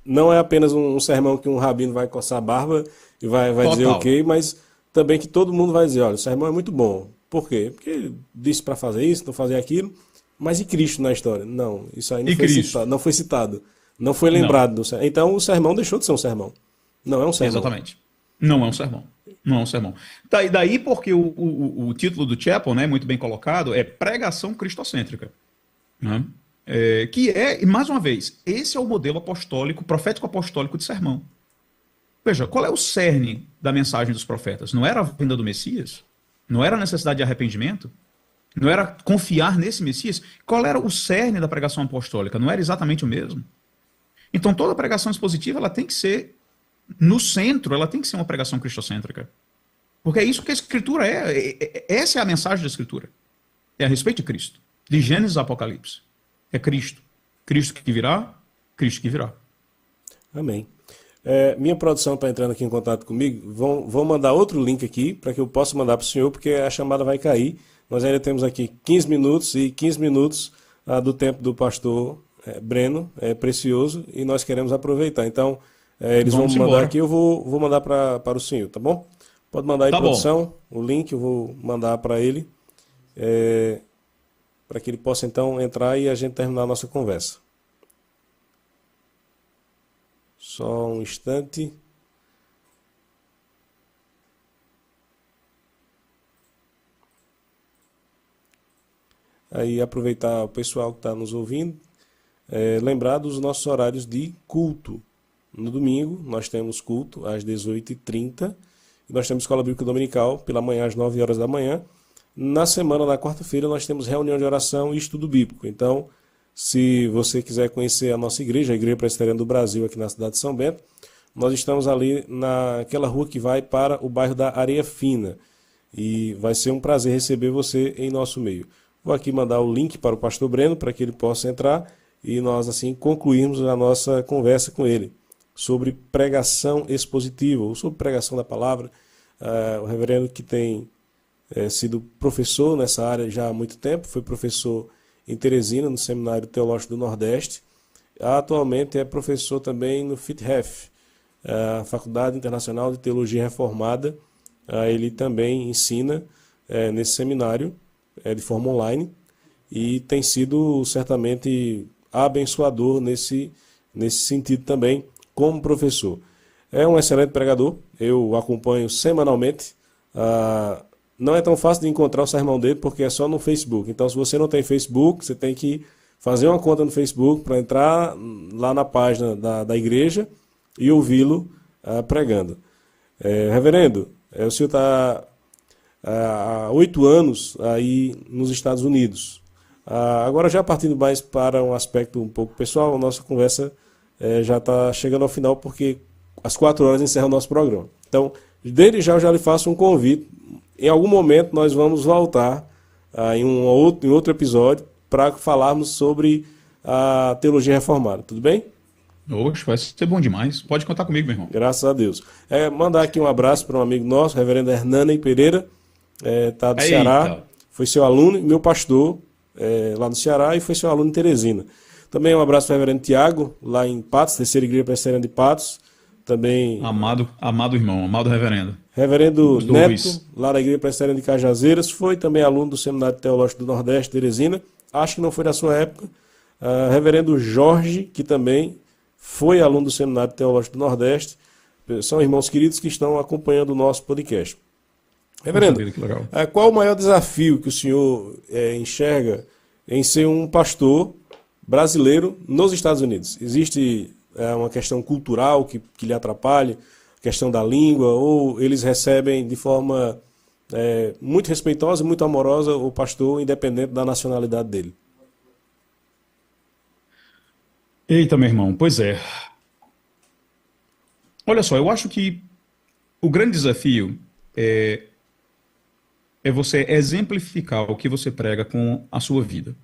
Não é apenas um sermão que um rabino vai coçar a barba e vai dizer ok, mas também que todo mundo vai dizer, olha, o sermão é muito bom. Por quê? Porque ele disse para fazer isso, não fazer aquilo, mas e Cristo na história? Não, isso aí não foi citado, não foi lembrado. Então o sermão deixou de ser um sermão. Não é um sermão. Exatamente. Não é um sermão. Não é um sermão. Daí porque o título do Chapel, né, muito bem colocado, é pregação cristocêntrica. Né? Que é, mais uma vez, esse é o modelo apostólico, profético apostólico de sermão. Veja, qual é o cerne da mensagem dos profetas? Não era a vinda do Messias? Não era a necessidade de arrependimento? Não era confiar nesse Messias? Qual era o cerne da pregação apostólica? Não era exatamente o mesmo? Então toda pregação expositiva ela tem que ser, no centro, ela tem que ser uma pregação cristocêntrica. Porque é isso que a Escritura é. Essa é a mensagem da Escritura. É a respeito de Cristo. De Gênesis a Apocalipse. É Cristo. Cristo que virá, Cristo que virá. Amém. Minha produção está entrando aqui em contato comigo. Vão mandar outro link aqui para que eu possa mandar para o senhor, porque a chamada vai cair. Nós ainda temos aqui 15 minutos e 15 minutos do tempo do pastor Breno, é precioso, e nós queremos aproveitar. Então, eles vão mandar embora. Aqui, eu vou mandar para o senhor, tá bom? Pode mandar aí, produção, o link, eu vou mandar para ele, para que ele possa então entrar e a gente terminar a nossa conversa. Só um instante. Aí aproveitar o pessoal que está nos ouvindo, lembrar dos nossos horários de culto. No domingo nós temos culto às 18h30 e nós temos escola bíblica dominical pela manhã às 9 horas da manhã. Na semana, na quarta-feira, nós temos reunião de oração e estudo bíblico. Então, se você quiser conhecer a nossa igreja, a Igreja Presbiteriana do Brasil, aqui na cidade de São Bento, nós estamos ali naquela rua que vai para o bairro da Areia Fina. E vai ser um prazer receber você em nosso meio. Vou aqui mandar o link para o pastor Breno, para que ele possa entrar e nós assim concluirmos a nossa conversa com ele sobre pregação expositiva, ou sobre pregação da palavra. O reverendo que tem sido professor nessa área já há muito tempo, foi professor em Teresina, no Seminário Teológico do Nordeste. Atualmente é professor também no FITHEF, a Faculdade Internacional de Teologia Reformada. Ele também ensina nesse seminário de forma online e tem sido certamente abençoador nesse sentido também como professor. É um excelente pregador, eu o acompanho semanalmente. Não é tão fácil de encontrar o sermão dele porque é só no Facebook. Então, se você não tem Facebook, você tem que fazer uma conta no Facebook para entrar lá na página da igreja e ouvi-lo pregando. Reverendo, o senhor está há 8 anos aí nos Estados Unidos. Agora, já partindo mais para um aspecto um pouco pessoal, a nossa conversa já está chegando ao final, porque às 4 horas encerra o nosso programa. Então, desde já eu já lhe faço um convite. Em algum momento nós vamos voltar em outro episódio para falarmos sobre a teologia reformada. Tudo bem? Oxe, vai ser bom demais. Pode contar comigo, meu irmão. Graças a Deus. Mandar aqui um abraço para um amigo nosso, reverendo Hernani Pereira, tá do Ceará. Foi seu aluno, meu pastor lá no Ceará, e foi seu aluno em Teresina. Também um abraço para o reverendo Tiago, lá em Patos, Terceira Igreja Presbiteriana de Patos. Também amado irmão, amado reverendo. Reverendo Neto, lá na Igreja Presbiteriana de Cajazeiras, foi também aluno do Seminário Teológico do Nordeste, Teresina. Acho que não foi da sua época. Reverendo Jorge, que também foi aluno do Seminário Teológico do Nordeste. São irmãos queridos que estão acompanhando o nosso podcast. Reverendo, qual o maior desafio que o senhor enxerga em ser um pastor brasileiro nos Estados Unidos? Existe uma questão cultural que lhe atrapalhe, questão da língua, ou eles recebem de forma muito respeitosa e muito amorosa o pastor, independente da nacionalidade dele? Eita, meu irmão, pois é. Olha só, eu acho que o grande desafio é você exemplificar o que você prega com a sua vida.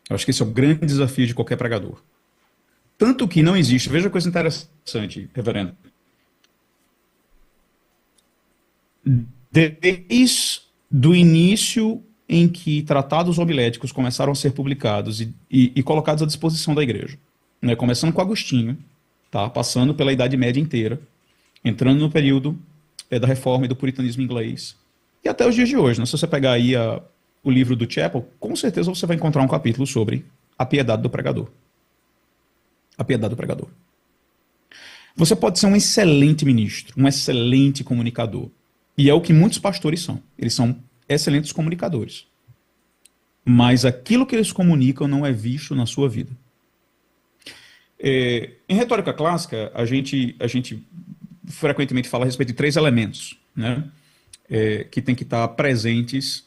Eu acho que esse é o grande desafio de qualquer pregador. Tanto que não existe, veja coisa interessante, reverendo. Desde o início em que tratados homiléticos começaram a ser publicados e colocados à disposição da igreja, né? Começando com Agostinho, tá? Passando pela Idade Média inteira, entrando no período da Reforma e do Puritanismo inglês, e até os dias de hoje, né? Se você pegar aí o livro do Chapel, com certeza você vai encontrar um capítulo sobre a piedade do pregador. A piedade do pregador. Você pode ser um excelente ministro, um excelente comunicador. E é o que muitos pastores são. Eles são excelentes comunicadores. Mas aquilo que eles comunicam não é visto na sua vida. Em retórica clássica, a gente frequentemente fala a respeito de 3 elementos, né? Que tem que estar presentes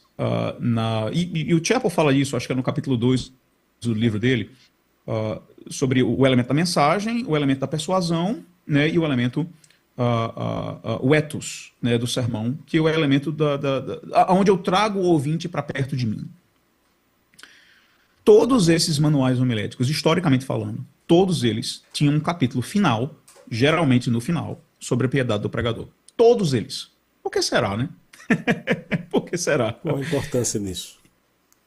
e o Chapel fala isso, acho que é no capítulo 2 do livro dele, sobre o elemento da mensagem, o elemento da persuasão, né, e o elemento o ethos, né, do sermão, que é o elemento onde eu trago o ouvinte para perto de mim. Todos esses manuais homiléticos, historicamente falando, todos eles tinham um capítulo final, geralmente no final, sobre a piedade do pregador. Todos eles. Por que será, né? Por que será? Qual a importância nisso?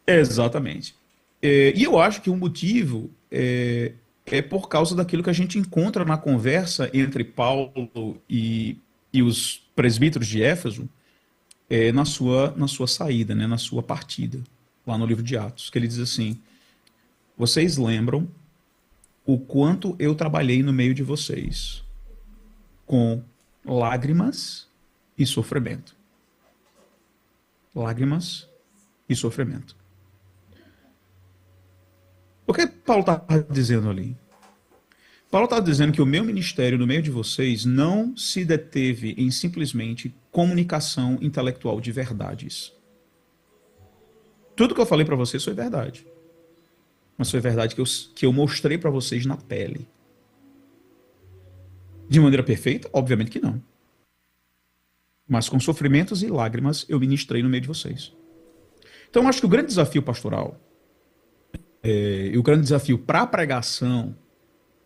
Exatamente. E eu acho que o motivo é por causa daquilo que a gente encontra na conversa entre Paulo e os presbíteros de Éfeso na sua saída, né, na sua partida, lá no livro de Atos, que ele diz assim: vocês lembram o quanto eu trabalhei no meio de vocês com lágrimas e sofrimento. Lágrimas e sofrimento. O que Paulo está dizendo ali? Paulo está dizendo que o meu ministério no meio de vocês não se deteve em simplesmente comunicação intelectual de verdades. Tudo que eu falei para vocês foi verdade. Mas foi verdade que eu mostrei para vocês na pele. De maneira perfeita? Obviamente que não. Mas com sofrimentos e lágrimas eu ministrei no meio de vocês. Então eu acho que o grande desafio pastoral e o grande desafio para a pregação,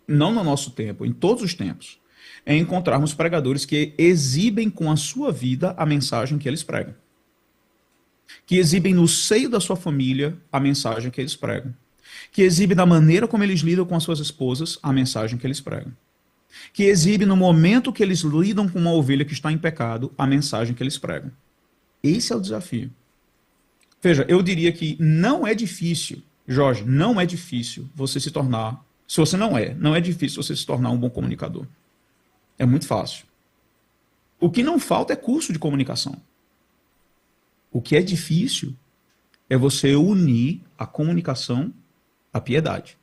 não no nosso tempo, em todos os tempos, é encontrarmos pregadores que exibem com a sua vida a mensagem que eles pregam. Que exibem no seio da sua família a mensagem que eles pregam. Que exibem da maneira como eles lidam com as suas esposas a mensagem que eles pregam. Que exibe no momento que eles lidam com uma ovelha que está em pecado a mensagem que eles pregam. Esse é o desafio. Veja, eu diria que não é difícil, Jorge, não é difícil você se tornar, se você não é difícil você se tornar um bom comunicador. É muito fácil. O que não falta é curso de comunicação. O que é difícil é você unir a comunicação à piedade.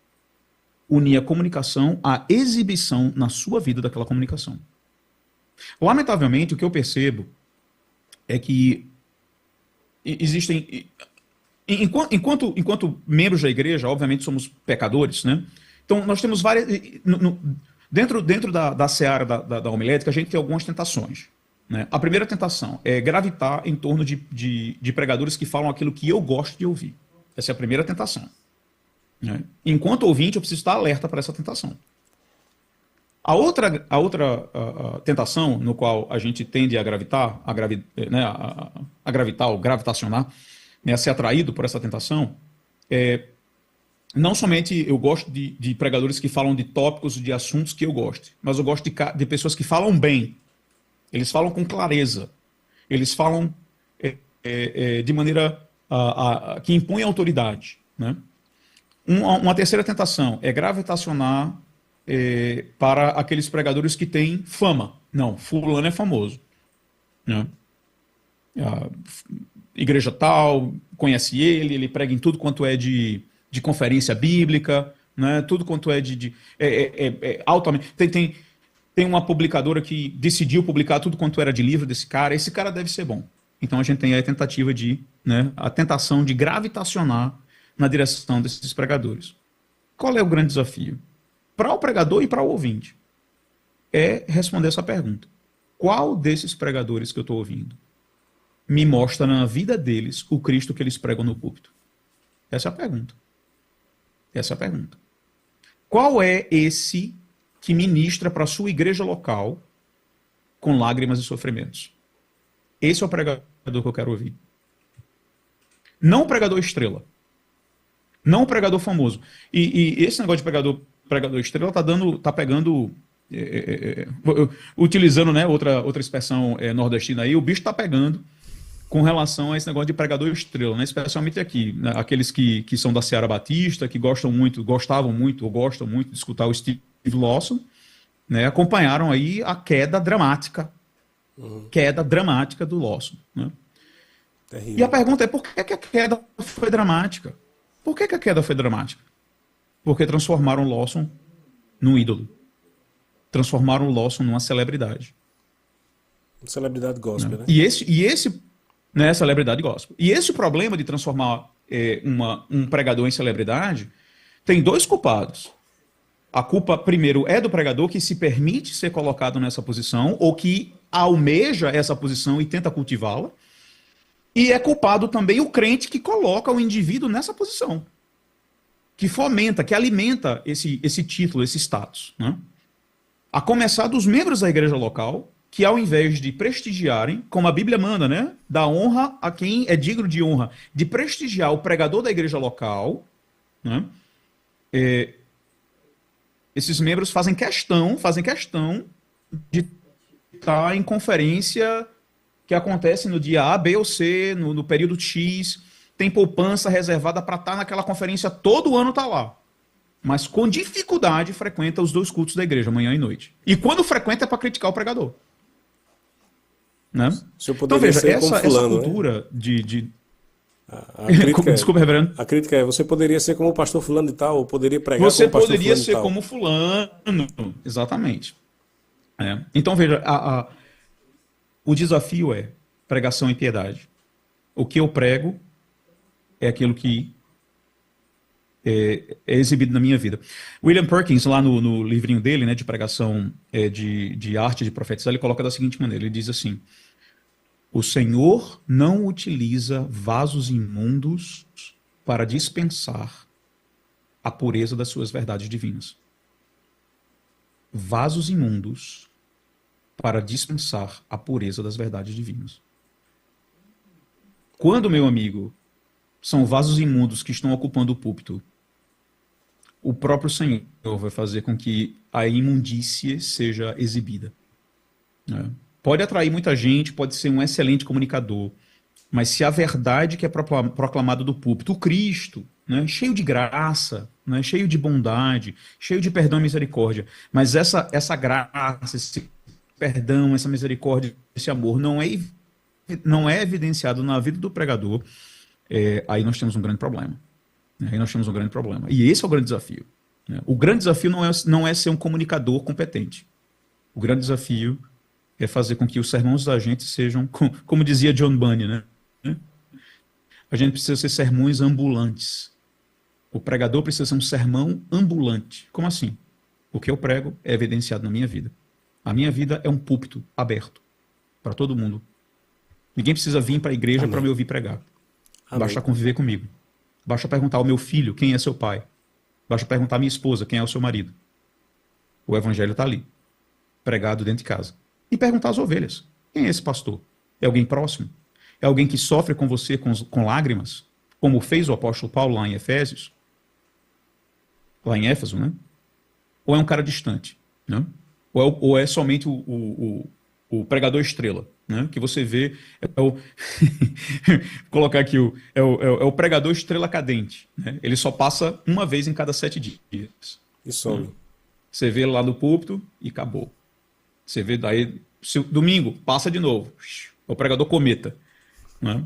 Unir a comunicação à exibição na sua vida daquela comunicação. Lamentavelmente, o que eu percebo é que existem enquanto membros da igreja, obviamente somos pecadores, né? Então nós temos várias. Dentro da seara da homilética, a gente tem algumas tentações. Né? A primeira tentação é gravitar em torno de pregadores que falam aquilo que eu gosto de ouvir. Essa é a primeira tentação. Né? Enquanto ouvinte, eu preciso estar alerta para essa tentação. A outra tentação no qual a gente tende a gravitar, a gravitar ou gravitacionar, né, a ser atraído por essa tentação, não somente eu gosto de pregadores que falam de tópicos, de assuntos que eu gosto, mas eu gosto de pessoas que falam bem. Eles falam com clareza. Eles falam de maneira que impõe autoridade. Né? Uma terceira tentação é gravitacionar para aqueles pregadores que têm fama. Não, fulano é famoso. Né? A igreja tal, conhece ele prega em tudo quanto é de conferência bíblica, né? Tudo quanto é altamente... Tem uma publicadora que decidiu publicar tudo quanto era de livro desse cara. Esse cara deve ser bom. Então a gente tem a tentativa a tentação de gravitacionar na direção desses pregadores. Qual é o grande desafio? Para o pregador e para o ouvinte. É responder essa pergunta. Qual desses pregadores que eu estou ouvindo me mostra na vida deles o Cristo que eles pregam no púlpito? Essa é a pergunta. Essa é a pergunta. Qual é esse que ministra para a sua igreja local com lágrimas e sofrimentos? Esse é o pregador que eu quero ouvir. Não o pregador estrela. Não o pregador famoso. E esse negócio de pregador estrela tá pegando... utilizando, né, outra expressão nordestina aí, o bicho está pegando com relação a esse negócio de pregador estrela, né, especialmente aqui, né, aqueles que são da Seara Batista, que gostavam muito de escutar o Steve Lawson, né, acompanharam aí a queda dramática do Lawson. Né? E a pergunta é, por que a queda foi dramática? Por que a queda foi dramática? Porque transformaram o Lawson num ídolo. Transformaram o Lawson numa celebridade. Celebridade gospel, né? E esse né, celebridade gospel. E esse problema de transformar um pregador em celebridade tem dois culpados. A culpa, primeiro, é do pregador que se permite ser colocado nessa posição ou que almeja essa posição e tenta cultivá-la. E é culpado também o crente que coloca o indivíduo nessa posição. Que fomenta, que alimenta esse título, esse status. Né? A começar dos membros da igreja local, que ao invés de prestigiarem, como a Bíblia manda, né, dar honra a quem é digno de honra, de prestigiar o pregador da igreja local, né, esses membros fazem questão de estar em conferência que acontece no dia A, B ou C, no período X, tem poupança reservada para estar naquela conferência, todo ano está lá. Mas com dificuldade frequenta os dois cultos da igreja, manhã e noite. E quando frequenta é para criticar o pregador. Né? Então veja, essa cultura, né? Desculpa, reverendo. A crítica é, você poderia ser como o pastor fulano de tal, ou poderia pregar como o pastor fulano de tal. Você poderia ser como fulano. Exatamente. Então veja, o desafio é pregação e piedade. O que eu prego é aquilo que é exibido na minha vida. William Perkins, lá no livrinho dele, né, de pregação de arte de profetizar, ele coloca da seguinte maneira, ele diz assim: o Senhor não utiliza vasos imundos para dispensar a pureza das suas verdades divinas. Vasos imundos para dispensar a pureza das verdades divinas. Quando, meu amigo, são vasos imundos que estão ocupando o púlpito, o próprio Senhor vai fazer com que a imundície seja exibida. Né? Pode atrair muita gente, pode ser um excelente comunicador, mas se a verdade que é proclamada do púlpito, o Cristo, né, cheio de graça, né, cheio de bondade, cheio de perdão e misericórdia, mas essa graça, esse perdão, essa misericórdia, esse amor não é evidenciado na vida do pregador, aí nós temos um grande problema. Aí nós temos um grande problema. E esse é o grande desafio. Né? O grande desafio não é ser um comunicador competente. O grande desafio é fazer com que os sermões da gente sejam, como dizia John Bunyan, né? a gente precisa ser sermões ambulantes. O pregador precisa ser um sermão ambulante. Como assim? O que eu prego é evidenciado na minha vida. A minha vida é um púlpito aberto para todo mundo. Ninguém precisa vir para a igreja para me ouvir pregar. Amém. Basta conviver comigo. Basta perguntar ao meu filho quem é seu pai. Basta perguntar à minha esposa quem é o seu marido. O evangelho está ali, pregado dentro de casa. E perguntar às ovelhas. Quem é esse pastor? É alguém próximo? É alguém que sofre com você com lágrimas? Como fez o apóstolo Paulo lá em Efésios? Lá em Éfeso, né? Ou é um cara distante, né? Ou é somente o pregador estrela, né? Que você vê, vou colocar aqui, é o pregador estrela cadente, né? Ele só passa uma vez em cada 7 dias. E some. Você vê lá no púlpito e acabou. Você vê daí, domingo, passa de novo. É o pregador cometa, né?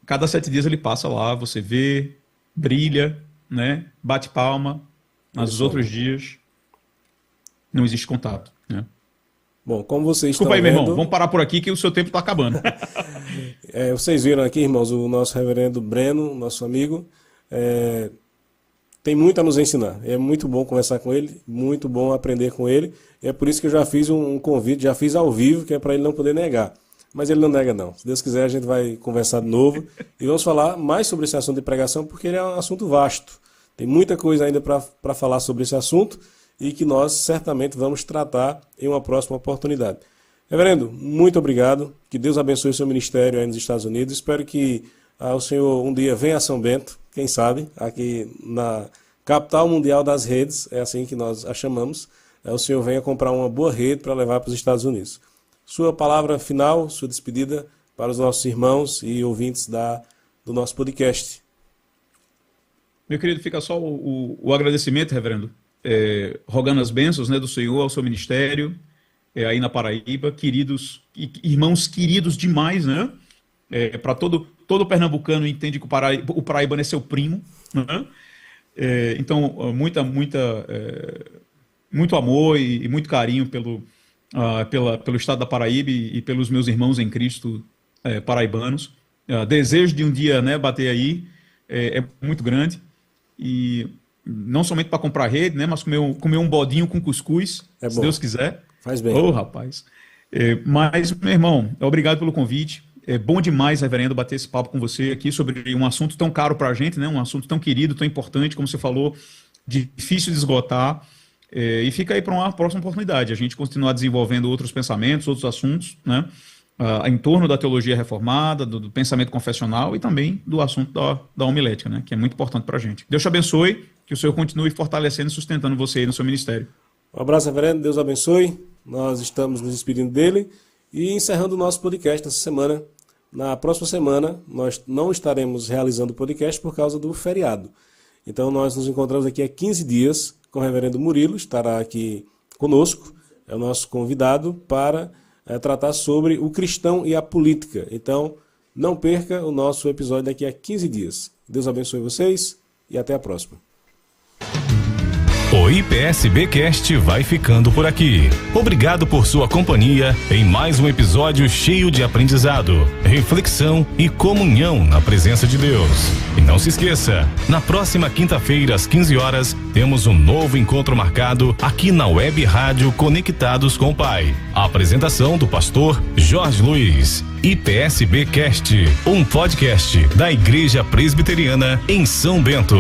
Cada 7 dias ele passa lá, você vê, brilha, né? Bate palma. Mas os outros dias não existe contato, né? Bom, como vocês Desculpa estão aí, meu vendo... irmão. Vamos parar por aqui que o seu tempo está acabando. Vocês viram aqui, irmãos, o nosso reverendo Breno, nosso amigo, tem muito a nos ensinar. É muito bom conversar com ele, muito bom aprender com ele. É por isso que eu já fiz um convite, já fiz ao vivo, que é para ele não poder negar. Mas ele não nega, não. Se Deus quiser, a gente vai conversar de novo e vamos falar mais sobre esse assunto de pregação, porque ele é um assunto vasto. Tem muita coisa ainda para falar sobre esse assunto e que nós certamente vamos tratar em uma próxima oportunidade. Reverendo, muito obrigado. Que Deus abençoe o seu ministério aí nos Estados Unidos. Espero que o senhor um dia venha a São Bento, quem sabe, aqui na capital mundial das redes, é assim que nós a chamamos. O senhor venha comprar uma boa rede para levar para os Estados Unidos. Sua palavra final, sua despedida para os nossos irmãos e ouvintes do nosso podcast. Meu querido, fica só o agradecimento, reverendo, rogando as bênçãos, né, do Senhor ao seu ministério, aí na Paraíba, irmãos queridos demais, né? Para todo pernambucano entende que o paraibano é seu primo, né? Então, muito amor e muito carinho pelo estado da Paraíba e pelos meus irmãos em Cristo paraibanos. Desejo de um dia, né, bater aí é muito grande. E não somente para comprar rede, né, mas comer um bodinho com cuscuz, se Deus quiser. Faz bem. Rapaz. Mas, meu irmão, obrigado pelo convite. É bom demais, reverendo, bater esse papo com você aqui sobre um assunto tão caro para a gente, né, um assunto tão querido, tão importante, como você falou, difícil de esgotar. E fica aí para uma próxima oportunidade. A gente continuar desenvolvendo outros pensamentos, outros assuntos, né, em torno da teologia reformada, do pensamento confessional e também do assunto da homilética, né, que é muito importante para a gente. Deus te abençoe, que o Senhor continue fortalecendo e sustentando você aí no seu ministério. Um abraço, reverendo. Deus abençoe. Nós estamos nos despedindo dele e encerrando o nosso podcast essa semana. Na próxima semana, nós não estaremos realizando o podcast por causa do feriado. Então, nós nos encontramos aqui há 15 dias com o reverendo Murilo, estará aqui conosco, é o nosso convidado para tratar sobre o cristão e a política. Então, não perca o nosso episódio daqui a 15 dias. Deus abençoe vocês e até a próxima. O IPSBcast vai ficando por aqui. Obrigado por sua companhia em mais um episódio cheio de aprendizado, reflexão e comunhão na presença de Deus. E não se esqueça, na próxima quinta-feira às 15 horas, temos um novo encontro marcado aqui na Web Rádio Conectados com o Pai. A apresentação do pastor Jorge Luiz. IPSBcast, um podcast da Igreja Presbiteriana em São Bento.